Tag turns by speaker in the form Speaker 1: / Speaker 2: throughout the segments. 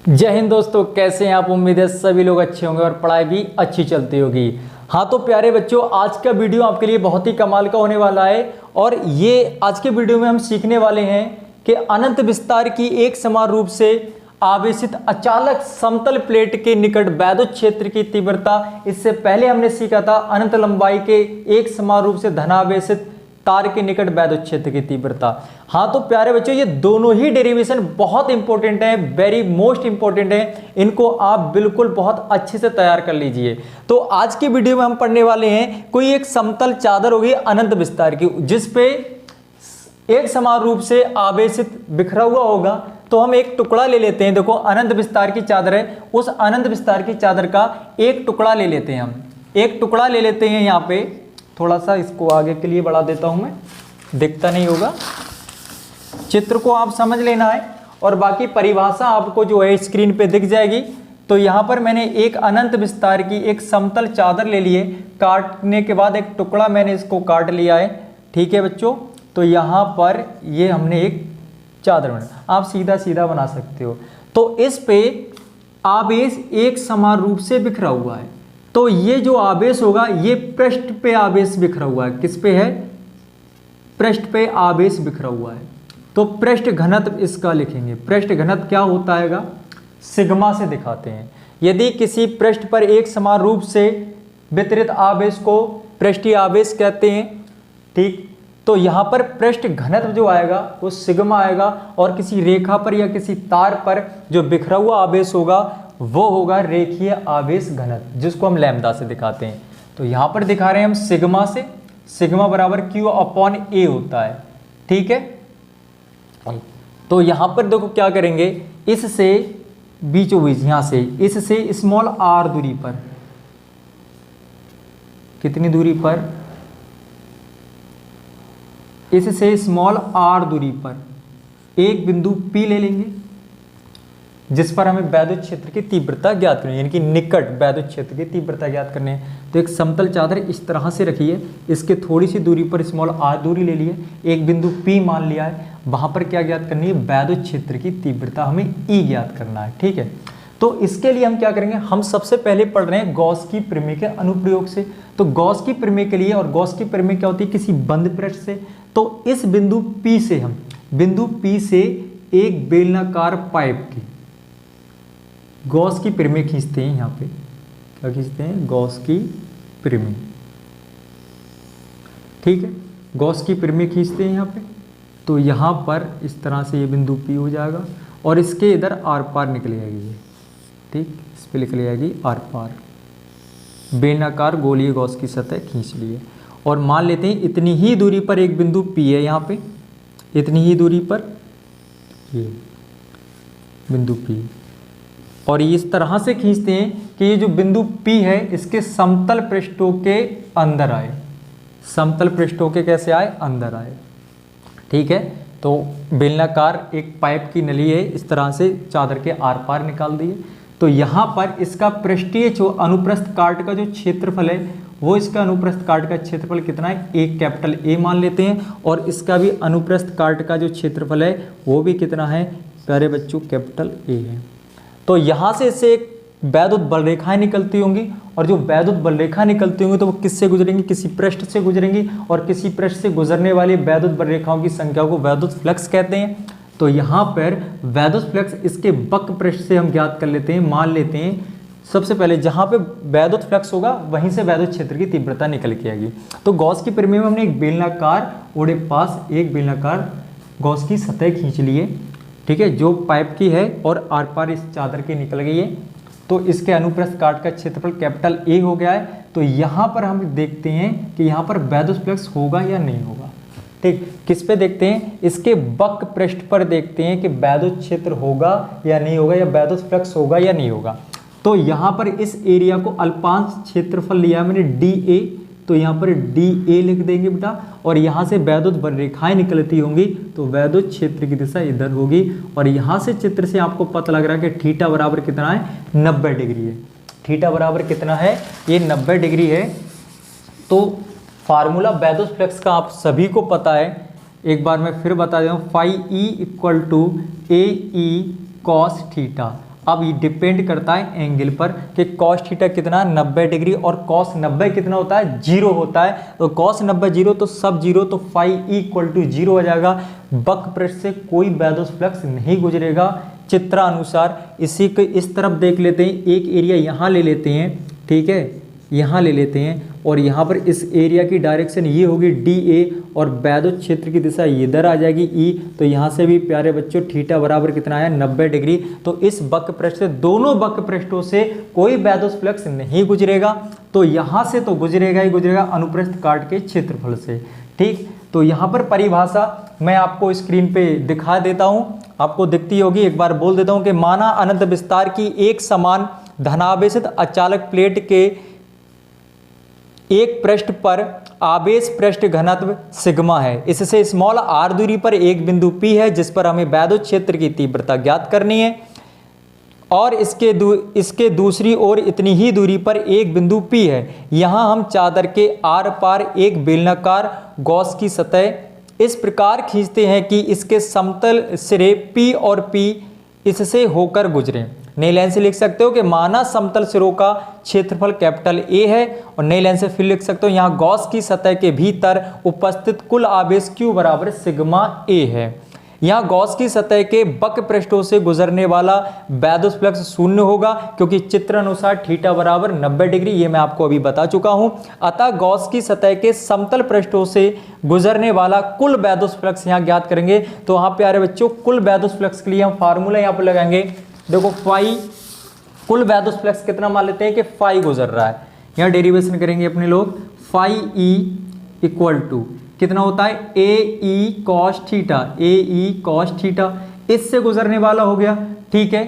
Speaker 1: जय हिंद दोस्तों, कैसे हैं आप। उम्मीद है सभी लोग अच्छे होंगे और पढ़ाई भी अच्छी चलती होगी। हाँ तो प्यारे बच्चों, आज का वीडियो आपके लिए बहुत ही कमाल का होने वाला है और ये आज के वीडियो में हम सीखने वाले हैं कि अनंत विस्तार की एक समान रूप से आवेशित अचालक समतल प्लेट के निकट वैद्युत क्षेत्र की तीव्रता। इससे पहले हमने सीखा था अनंत लंबाई के एक समान रूप से धनावेशित तार के निकट वैद्युत क्षेत्र की तीव्रता। हाँ तो प्यारे बच्चों, ये दोनों ही डेरिवेशन बहुत इंपॉर्टेंट है, वेरी मोस्ट इंपॉर्टेंट है। इनको आप बिल्कुल बहुत अच्छे से तैयार कर लीजिए। तो आज की वीडियो में हम पढ़ने वाले हैं, कोई एक समतल चादर होगी अनंत विस्तार की, जिसपे एक समान रूप से आवेशित बिखरा हुआ होगा। तो हम एक टुकड़ा ले लेते हैं। देखो अनंत विस्तार की चादर है, उस अनंत विस्तार की चादर का एक टुकड़ा ले लेते हैं। हम एक टुकड़ा ले लेते हैं। यहाँ पे थोड़ा सा इसको आगे के लिए बढ़ा देता हूं मैं, दिखता नहीं होगा। चित्र को आप समझ लेना है और बाकी परिभाषा आपको जो है स्क्रीन पे दिख जाएगी। तो यहाँ पर मैंने एक अनंत विस्तार की एक समतल चादर ले ली है। काटने के बाद एक टुकड़ा मैंने इसको काट लिया है। ठीक है बच्चों, तो यहाँ पर ये हमने एक चादर बना, आप सीधा सीधा बना सकते हो। तो इस पे आवेश एक समान रूप से बिखरा हुआ है। तो ये जो आवेश होगा ये पृष्ठ पे आवेश बिखरा हुआ है। किस पे है? पृष्ठ पे आवेश बिखरा हुआ है। तो पृष्ठ घनत्व इसका लिखेंगे। पृष्ठ घनत्व क्या होता है? सिग्मा से दिखाते हैं। यदि किसी पृष्ठ पर एक समान रूप से वितरित आवेश को पृष्ठीय आवेश कहते हैं। ठीक, तो यहाँ पर पृष्ठ घनत्व जो आएगा वो सिग्मा आएगा और किसी रेखा पर या किसी तार पर जो बिखरा हुआ आवेश होगा वो होगा रेखीय आवेश घनत्व, जिसको हम लैम्डा से दिखाते हैं। तो यहाँ पर दिखा रहे हैं हम सिग्मा से। सिग्मा बराबर Q अपॉन A होता है। ठीक है, तो यहाँ पर देखो क्या करेंगे, इससे बीचों बीच यहाँ से इससे स्मॉल r दूरी पर, कितनी दूरी पर? इससे स्मॉल r दूरी पर एक बिंदु P ले लेंगे, जिस पर हमें वैद्युत क्षेत्र की तीव्रता ज्ञात करनी है, यानी कि निकट वैद्युत क्षेत्र की तीव्रता ज्ञात करनी है। तो एक समतल चादर इस तरह से रखी है, इसके थोड़ी सी दूरी पर स्मॉल r दूरी ले ली है, एक बिंदु P मान लिया है। वहां पर क्या ज्ञात करनी है? वैद्युत क्षेत्र की तीव्रता हमें E ज्ञात करना है। ठीक है, तो इसके लिए हम क्या करेंगे, हम सबसे पहले पढ़ रहे हैं गॉस की प्रमेय के अनुप्रयोग से। तो गॉस की प्रमेय के लिए, और गॉस की प्रमेय क्या होती है? किसी बंद पृष्ठ से। तो इस बिंदु P से हम बिंदु P से एक बेलनाकार पाइप की गॉस की प्रमेय खींचते हैं। यहाँ पे क्या खींचते हैं? गॉस की प्रमेय। ठीक है, गॉस की प्रमेय खींचते हैं यहाँ पे। तो यहाँ पर इस तरह से ये बिंदु P हो जाएगा और इसके इधर आर पार निकल जाएगी ये। ठीक, इस पे निकल जाएगी आर पार। बेलनाकार गोलीय गॉस की सतह खींच लिए और मान लेते हैं इतनी ही दूरी पर एक बिंदु P है। यहाँ पे इतनी ही दूरी पर ये बिंदु P, और इस तरह से खींचते हैं कि ये जो बिंदु P है इसके समतल पृष्ठों के अंदर आए। समतल पृष्ठों के कैसे आए? अंदर आए। ठीक है, तो बेलनाकार एक पाइप की नली है, इस तरह से चादर के आर पार निकाल दिए। तो यहाँ पर इसका पृष्ठीय जो अनुप्रस्थ काट का जो क्षेत्रफल है वो, इसका अनुप्रस्थ काट का क्षेत्रफल कितना है? एक कैपिटल A मान लेते हैं, और इसका भी अनुप्रस्थ काट का जो क्षेत्रफल है वो भी कितना है प्यारे बच्चों? कैपिटल A है। तो यहाँ से इससे एक वैद्युत बल रेखाएं निकलती होंगी, और जो वैद्युत बल रेखा निकलती होंगी तो वो किससे गुजरेंगी? किसी पृष्ठ से गुजरेंगी, और किसी पृष्ठ से गुजरने वाली वैद्युत बल रेखाओं की संख्या को वैद्युत फ्लक्स कहते हैं। तो यहाँ पर वैद्युत फ्लक्स इसके वक्र पृष्ठ से हम ज्ञात कर लेते हैं। मान लेते हैं सबसे पहले जहाँ पे वैद्युत फ्लक्स होगा वहीं से वैद्युत क्षेत्र की तीव्रता निकल के आएगी। तो गॉस की प्रमेय में हमने एक बेलनाकार ओडे पास एक बेलनाकार गॉस की सतह खींच ली है। ठीक है, जो पाइप की है और आर पार इस चादर की निकल गई है। तो इसके अनुप्रस्थ काट का क्षेत्रफल कैपिटल A हो गया है। तो यहाँ पर हम देखते हैं कि यहाँ पर वैद्युत फ्लक्स होगा या नहीं होगा। ठीक, किस पे देखते हैं? इसके वक्र पृष्ठ पर देखते हैं कि वैद्युत क्षेत्र होगा या नहीं होगा, या वैद्युत फ्लक्स होगा या नहीं होगा। तो यहाँ पर इस एरिया को अल्पांश क्षेत्रफल लिया मैंने DA, तो यहाँ पर DA लिख देंगे बेटा, और यहाँ से वैद्युत बल रेखाएं निकलती होंगी तो वैद्युत क्षेत्र की दिशा इधर होगी। और यहाँ से चित्र से आपको पता लग रहा है कि थीटा बराबर कितना है? 90 डिग्री है। थीटा बराबर कितना है? ये 90 डिग्री है। तो फार्मूला वैद्युत फ्लक्स का आप सभी को पता है, एक बार मैं फिर बता दूँ, phi E equal to AE cos theta. अब ये डिपेंड करता है एंगल पर कि कॉस थीटा कितना 90 डिग्री और कॉस 90 कितना होता है 0 होता है। तो कॉस 90 0 तो सब 0, तो फाई इक्वल टू 0 हो जाएगा। वक्र पृष्ठ से कोई बैदोस फ्लक्स नहीं गुजरेगा चित्रानुसार। इसी को इस तरफ देख लेते हैं, एक एरिया यहाँ ले लेते हैं, ठीक है, यहाँ ले लेते हैं और यहाँ पर इस एरिया की डायरेक्शन ये होगी DA और बैदोस क्षेत्र की दिशा इधर आ जाएगी E। तो यहाँ से भी प्यारे बच्चों थीटा बराबर कितना आया 90 डिग्री। तो इस वक्र पृष्ठ से, दोनों वक्र पृष्ठों से कोई बैदोस फ्लक्स नहीं गुजरेगा। तो यहाँ से तो गुजरेगा ही गुजरेगा अनुप्रस्थ काट के क्षेत्रफल से, ठीक। तो यहाँ पर परिभाषा मैं आपको स्क्रीन पे दिखा देता हूँ, आपको दिखती होगी, एक बार बोल देता हूँ कि माना अनंत विस्तार की एक समान धनावेशित अचालक प्लेट के एक पृष्ठ पर आवेश पृष्ठ घनत्व सिग्मा है। इससे स्मॉल r दूरी पर एक बिंदु P है जिस पर हमें बैदोस क्षेत्र की तीव्रता ज्ञात करनी है और इसके दूसरी ओर इतनी ही दूरी पर एक बिंदु P है। यहाँ हम चादर के आर पार एक बेलनाकार गॉस की सतह इस प्रकार खींचते हैं कि इसके समतल सिरे P और P इससे होकर गुजरें। नई लाइन से लिख सकते हो कि माना समतल सिरों का क्षेत्रफल कैपिटल A है और नई लाइन से फिर लिख सकते हो यहाँ गॉस की सतह के भीतर उपस्थित कुल आवेश Q बराबर सिग्मा A है। यहाँ गॉस की सतह के वक्र पृष्ठों से गुजरने वाला बैदोस फ्लक्स शून्य होगा क्योंकि चित्र अनुसार थीटा बराबर 90 डिग्री, ये मैं आपको अभी बता चुका हूं। अतः गॉस की सतह के समतल पृष्ठों से गुजरने वाला कुल बैदोस फ्लक्स यहाँ ज्ञात करेंगे। तो वहां प्यारे बच्चों कुल बैदोस फ्लक्स के लिए हम फार्मूला यहाँ पर लगाएंगे। देखो फाई, कुल बैदोस फ्लक्स कितना मान लेते हैं कि फाई गुजर रहा है। यहाँ डेरिवेशन करेंगे अपने लोग, फाई ई इक्वल टू कितना होता है ए ई कॉस थीटा, ए ई कॉस थीटा, इससे गुजरने वाला हो गया, ठीक है।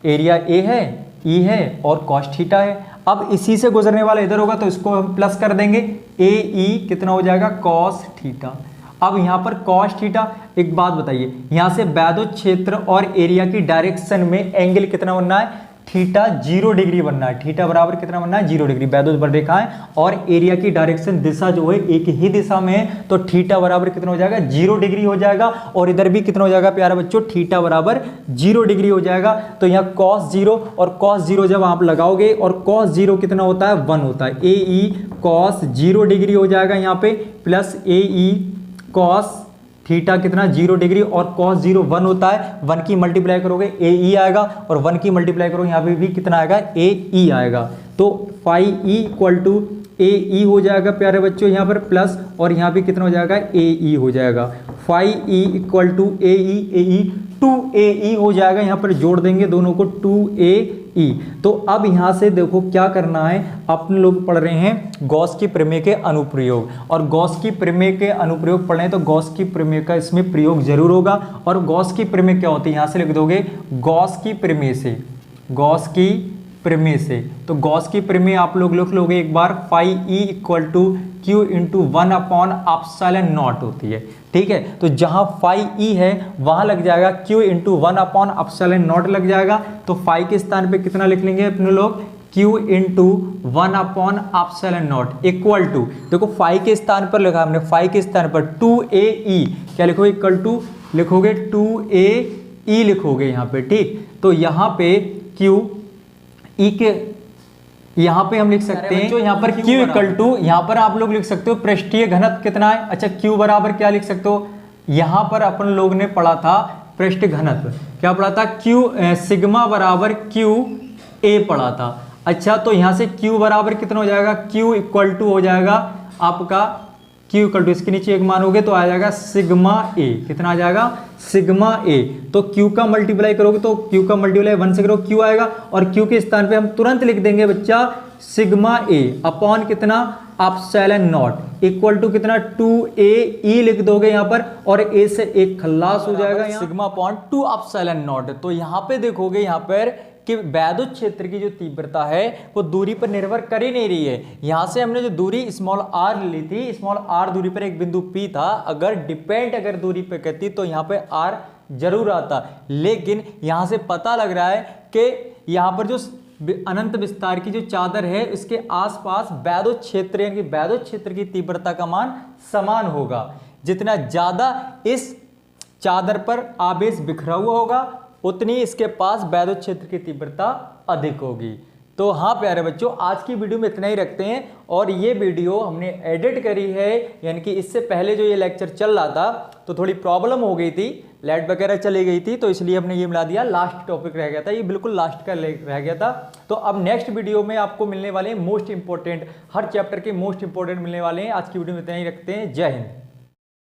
Speaker 1: एरिया ए है, ई है और कॉस थीटा है। अब इसी से गुजरने वाला इधर होगा तो इसको हम प्लस कर देंगे, ए ई कितना हो जाएगा कॉस थीटा। अब यहाँ पर कॉस थीटा, एक बात बताइए, यहाँ से बैदोस क्षेत्र और एरिया की डायरेक्शन में एंगल कितना बनना है, थीटा 0 डिग्री बनना है। थीटा बराबर कितना बनना है 0 डिग्री, बैदोस पर रेखा है और एरिया की डायरेक्शन दिशा जो है एक ही दिशा में है। तो थीटा बराबर कितना हो जाएगा 0 डिग्री हो जाएगा और इधर भी कितना हो जाएगा प्यारा बच्चों, थीटा बराबर 0 डिग्री हो जाएगा। तो यहाँ cos 0 और cos 0 जब आप लगाओगे और cos 0 कितना होता है 1 होता है, ए ई cos 0 डिग्री हो जाएगा यहाँ पे प्लस ए ई cos थीटा कितना 0 डिग्री और cos 0 1 होता है, 1 की मल्टीप्लाई करोगे ए ई आएगा और 1 की मल्टीप्लाई करोगे यहाँ पे भी कितना आएगा ए ई आएगा। तो phi E equal to A E हो जाएगा प्यारे बच्चों यहाँ पर प्लस और यहाँ पे कितना हो जाएगा ए ई हो जाएगा। Phi E equal to A E 2AE हो जाएगा, यहाँ पर जोड़ देंगे दोनों को 2AE। तो अब यहाँ से देखो क्या करना है, अपने लोग पढ़ रहे हैं गॉस की प्रमेय के अनुप्रयोग, और गॉस की प्रमेय के अनुप्रयोग पढ़ रहे हैं तो गॉस की प्रमेय का इसमें प्रयोग जरूर होगा। और गॉस की प्रमेय क्या होती है, यहाँ से लिख दोगे गॉस की प्रमेय से, गॉस की प्रमेय से। तो गॉस की प्रमेय आप लोग लिख लोगे एक बार, phi E equal to Q into 1/ε0 होती है, ठीक है। तो जहां फाई ई है वहां लग जाएगा q इंटू 1/ε0 लग जाएगा। तो फाई के स्थान पे कितना लिख लेंगे अपने लोग, q इंटू 1/ε0 इक्वल टू, देखो फाई के स्थान पर लिखा हमने, फाई के स्थान पर 2AE क्या लिखोगे, इक्वल टू लिखोगे 2AE लिखोगे यहाँ पे, ठीक। तो यहाँ पे q ई के यहाँ पे हम लिख सकते हैं जो यहाँ पर Q इक्वल टू, यहाँ पर आप लोग लिख सकते हो पृष्ठीय घनत्व कितना है। अच्छा Q बराबर क्या लिख सकते हो, यहाँ पर अपन लोग ने पढ़ा था पृष्ठ घनत्व, क्या पढ़ा था, Q सिग्मा बराबर Q A पढ़ा था। अच्छा तो यहाँ से Q बराबर कितना हो जाएगा, Q इक्वल टू हो जाएगा आपका Q इक्वल टू, इसके नीचे एक मानोगे तो आ जाएगा सिग्मा A, कितना आ जाएगा सिग्मा A। तो Q का मल्टीप्लाई करोगे तो Q का मल्टीप्लाई 1 से करो Q आएगा, और Q के स्थान पे हम तुरंत लिख देंगे बच्चा सिग्मा A अपॉन कितना ε0 इक्वल टू कितना 2AE लिख दोगे यहाँ पर, और A से एक खल्लास हो जाएगा सिग्मा अपॉन 2ε0। तो यहाँ पे देखोगे यहाँ पर कि वैद्युत क्षेत्र की जो तीव्रता है वो दूरी पर निर्भर कर ही नहीं रही है। यहाँ से हमने जो दूरी स्मॉल r ली थी, स्मॉल r दूरी पर एक बिंदु P था, अगर दूरी पे कहती तो यहाँ पे r जरूर आता, लेकिन यहाँ से पता लग रहा है कि यहाँ पर जो अनंत विस्तार की जो चादर है इसके आसपास वैद्युत क्षेत्र यानी कि वैद्युत क्षेत्र की तीव्रता का मान समान होगा। जितना ज्यादा इस चादर पर आवेश बिखरा हुआ होगा उतनी इसके पास वैद्युत क्षेत्र की तीव्रता अधिक होगी। तो हाँ प्यारे बच्चों, आज की वीडियो में इतना ही रखते हैं। और ये वीडियो हमने एडिट करी है, यानी कि इससे पहले जो ये लेक्चर चल रहा था तो थोड़ी प्रॉब्लम हो गई थी, लाइट वगैरह चली गई थी, तो इसलिए हमने ये मिला दिया। लास्ट टॉपिक रह गया था, ये बिल्कुल लास्ट का रह गया था। तो अब नेक्स्ट वीडियो में आपको मिलने वाले हैं मोस्ट इंपॉर्टेंट, हर चैप्टर के मोस्ट इंपॉर्टेंट मिलने वाले हैं। आज की वीडियो में इतना ही रखते हैं। जय हिंद।